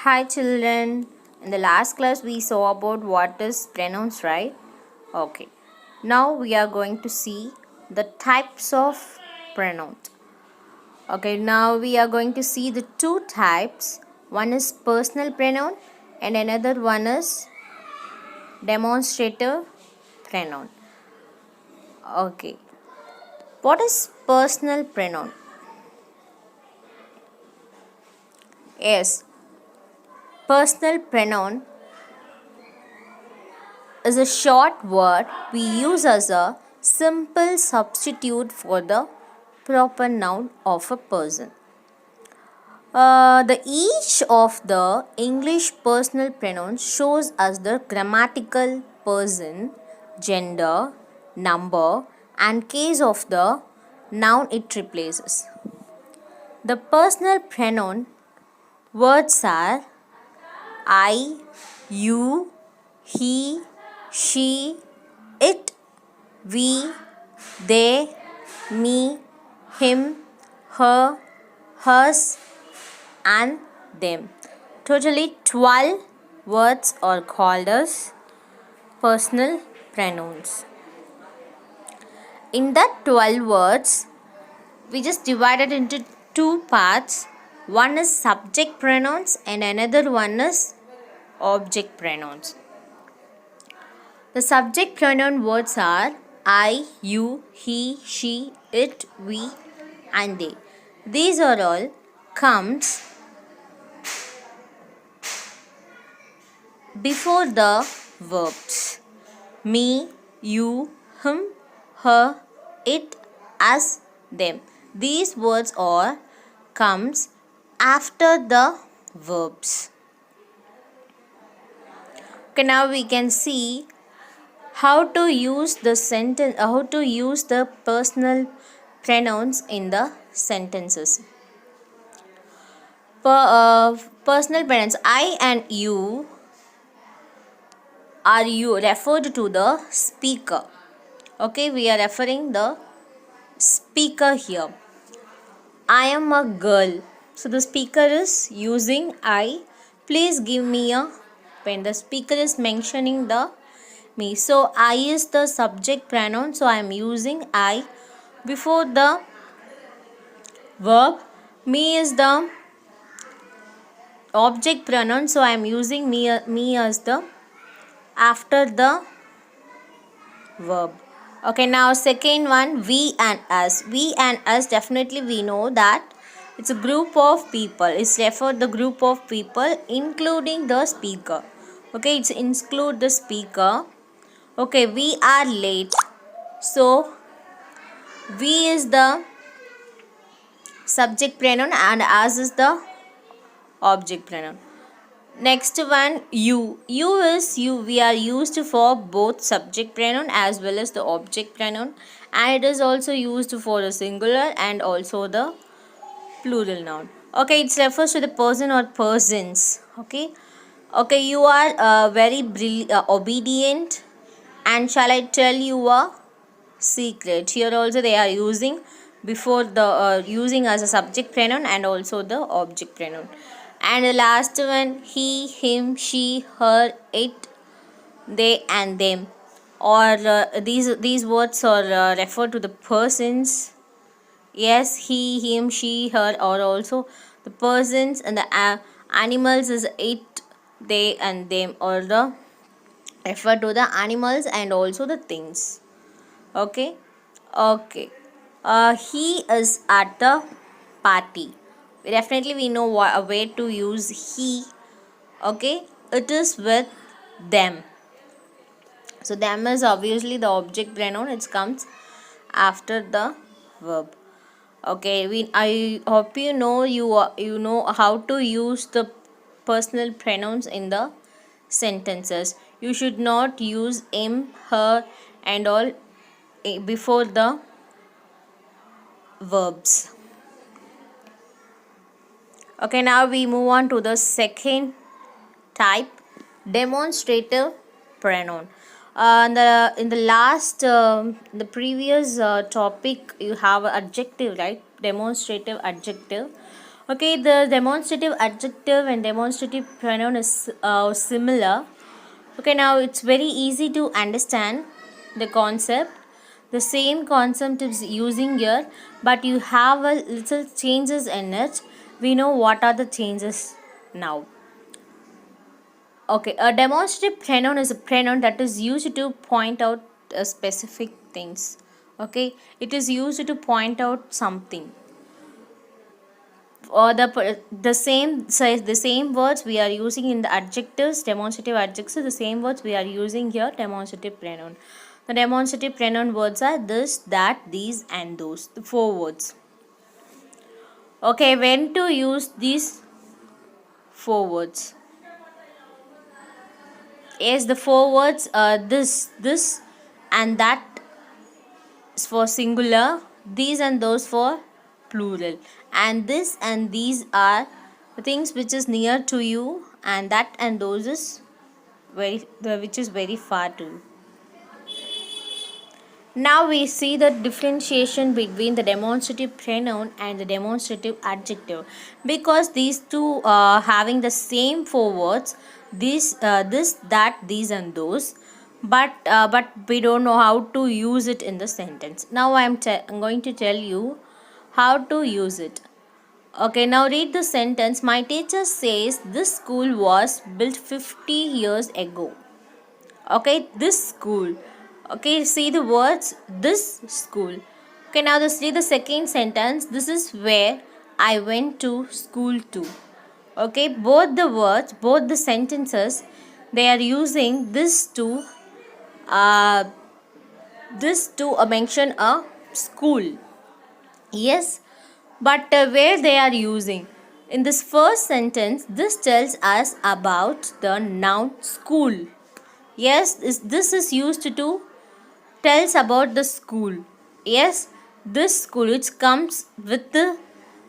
Hi children. In the last class we saw about what is pronouns, right? Okay. Now we are going to see the types of pronouns. Okay, now we are going to see the two types. One is personal pronoun and another one is demonstrative pronoun. Okay. What is personal pronoun? Yes. Personal pronoun is a short word we use as a simple substitute for the proper noun of a person. The each of the English personal pronouns shows us the grammatical person, gender, number, and case of the noun it replaces. The personal pronoun words are I, you, he, she, it, we, they, me, him, her, hers, and them. Totally 12 words are called as personal pronouns. In that 12 words, we just divided into two parts. One is subject pronouns and another one is object pronouns. The subject pronoun words are I, you, he, she, it, we, and they. These are all comes before the verbs me, you, him, her, it, us, them. These words all comes after the verbs. Okay, now we can see how to use the personal pronouns in the sentences. Personal pronouns I and you are you referred to the speaker. Okay, we are referring the speaker here. I am a girl. So the speaker is using I. Please give me a pen. The speaker is mentioning the me. So I is the subject pronoun. So I am using I before the verb. Me is the object pronoun. So I am using me as the after the verb. Okay, now second one, we and us. We and us, definitely we know that it's a group of people. It's referred the group of people including the speaker. Okay, it's include the speaker. Okay, we are late. So we is the subject pronoun and us is the object pronoun. Next one, you. You is you. We are used for both subject pronoun as well as the object pronoun, and it is also used for the singular and also the plural noun. Okay, it refers to the person or persons. Okay, you are very obedient, and shall I tell you a secret? Here also they are using before the using as a subject pronoun and also the object pronoun. And the last one, he, him, she, her, it, they, and them. Or these words are referred to the persons. Yes, he, him, she, her, or also the persons, and the animals is it, they, and them, or the refer to the animals and also the things. Okay. Okay. He is at the party. Definitely we know a way to use he. Okay. It is with them. So them is obviously the object pronoun. It comes after the verb. Okay. I hope you know you know how to use the personal pronouns in the sentences. You should not use him, her, and all before the verbs. Okay, now we move on to the second type, demonstrative pronoun. In the last the previous topic you have adjective, right? Demonstrative adjective. Okay, the demonstrative adjective and demonstrative pronoun is similar. Okay, now it's very easy to understand the concept. The same concept is using here, but you have a little changes in it. We know what are the changes now. Okay, a demonstrative pronoun is a pronoun that is used to point out specific things. Okay, it is used to point out something. Or the same size, the same words we are using in the adjectives, demonstrative adjectives, the same words we are using here, demonstrative pronoun. The demonstrative pronoun words are this, that, these, and those. The four words. Okay, when to use these four words? Yes, the four words are this, and that is for singular, these and those for plural, and this and these are the things which is near to you, and that and those is which is very far to you. Now we see the differentiation between the demonstrative pronoun and the demonstrative adjective, because these two are having the same four words, this, that, these, and those, but we don't know how to use it in the sentence. Now I'm going to tell you how to use it. Okay, now read the sentence. My teacher says this school was built 50 years ago. Okay, this school. Okay, see the words, this school. Okay, now see the second sentence. This is where I went to school too. Okay, both the words, both the sentences, they are using uh, this to mention a school. Yes, but where they are using. In this first sentence, this tells us about the noun school. Yes, this is used to tells about the school. Yes, this school which comes with the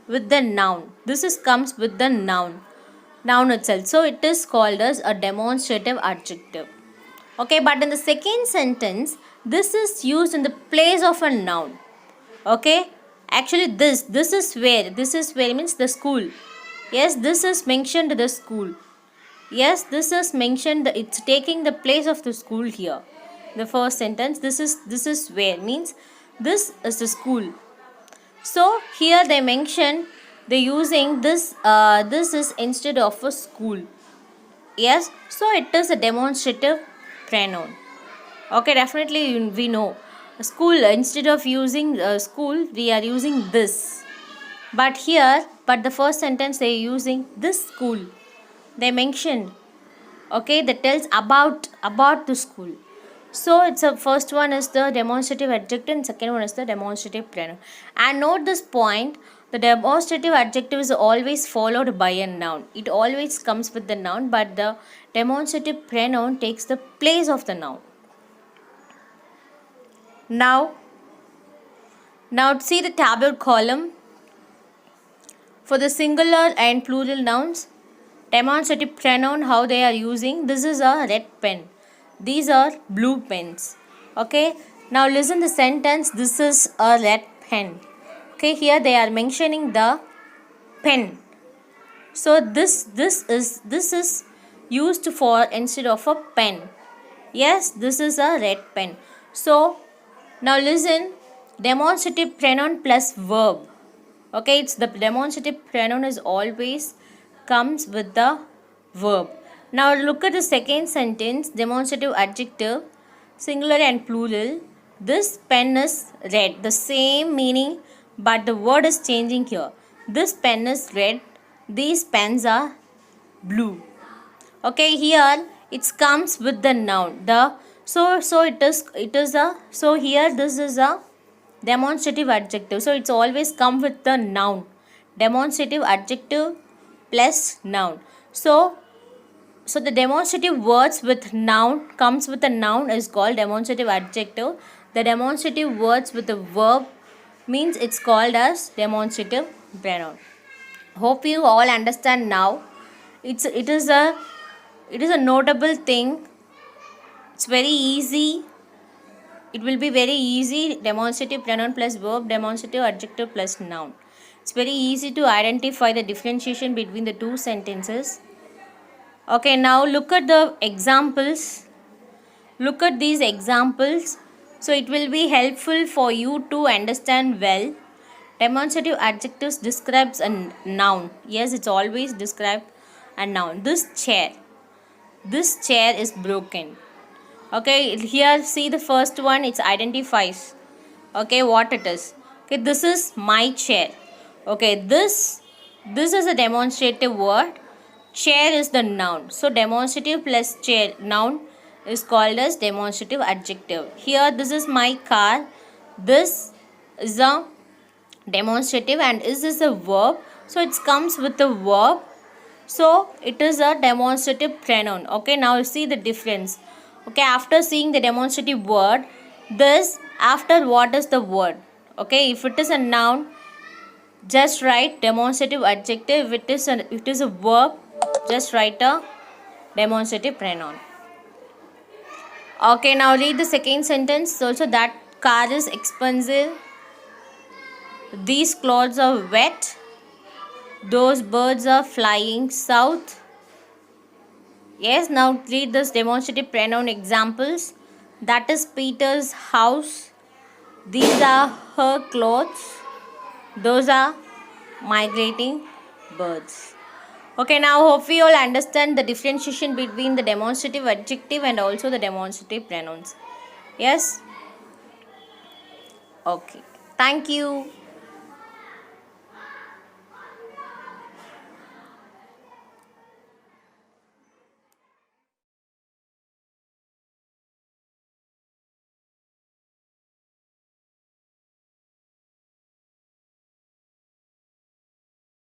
noun. This is comes with the noun itself. So it is called as a demonstrative adjective. Okay, but in the second sentence, this is used in the place of a noun. Okay, actually this is where means the school. Yes, this is mentioned the school. Yes, this is mentioned, it's taking the place of the school here. The first sentence, this is where means this is the school. So here they mention they using this is instead of a school. Yes, so it is a demonstrative pronoun. Okay, definitely we know school, instead of using school we are using this. But here, but the first sentence they are using this school. They mentioned, okay, that tells about the school. So it's a first one is the demonstrative adjective and second one is the demonstrative pronoun. And note this point, the demonstrative adjective is always followed by a noun. It always comes with the noun, but the demonstrative pronoun takes the place of the noun. Now see the tabular column. For the singular and plural nouns, demonstrative pronoun, how they are using. This is a red pen. These are blue pens. Okay. Now listen the sentence. This is a red pen. Okay. Here they are mentioning the pen. So this is used for instead of a pen. Yes, this is a red pen. So now listen. Demonstrative pronoun plus verb. Okay, it's the demonstrative pronoun is always comes with the verb. Now look at the second sentence, demonstrative adjective, singular and plural. This pen is red, the same meaning, but the word is changing here. This pen is red, these pens are blue. Okay, here it comes with the noun. So it is a, so here this is a demonstrative adjective. So it's always come with the noun. Demonstrative adjective plus noun. So the demonstrative words with noun comes with a noun is called demonstrative adjective. The demonstrative words with the verb means it's called as demonstrative pronoun. Hope you all understand now. It is a notable thing. It's very easy. It will be very easy. Demonstrative pronoun plus verb, demonstrative adjective plus noun. It's very easy to identify the differentiation between the two sentences. Okay, now look at the examples. Look at these examples. So it will be helpful for you to understand well. Demonstrative adjectives describes a noun. Yes, it's always described a noun. This chair. This chair is broken. Okay, here see the first one, it identifies. Okay, what it is. Okay, this is my chair. Okay, this is a demonstrative word. Chair is the noun. So demonstrative plus chair noun is called as demonstrative adjective. Here this is my car. This is a demonstrative and is this a verb. So it comes with a verb. So it is a demonstrative pronoun. Okay, now see the difference. Okay, after seeing the demonstrative word, this after what is the word. Okay, if it is a noun, just write demonstrative adjective. If it is a verb, just write a demonstrative pronoun. Okay, now read the second sentence. Also, that car is expensive. These clothes are wet. Those birds are flying south. Yes, now read this demonstrative pronoun examples. That is Peter's house. These are her clothes. Those are migrating birds. Okay, now hope we all understand the differentiation between the demonstrative adjective and also the demonstrative pronouns. Yes? Okay. Thank you.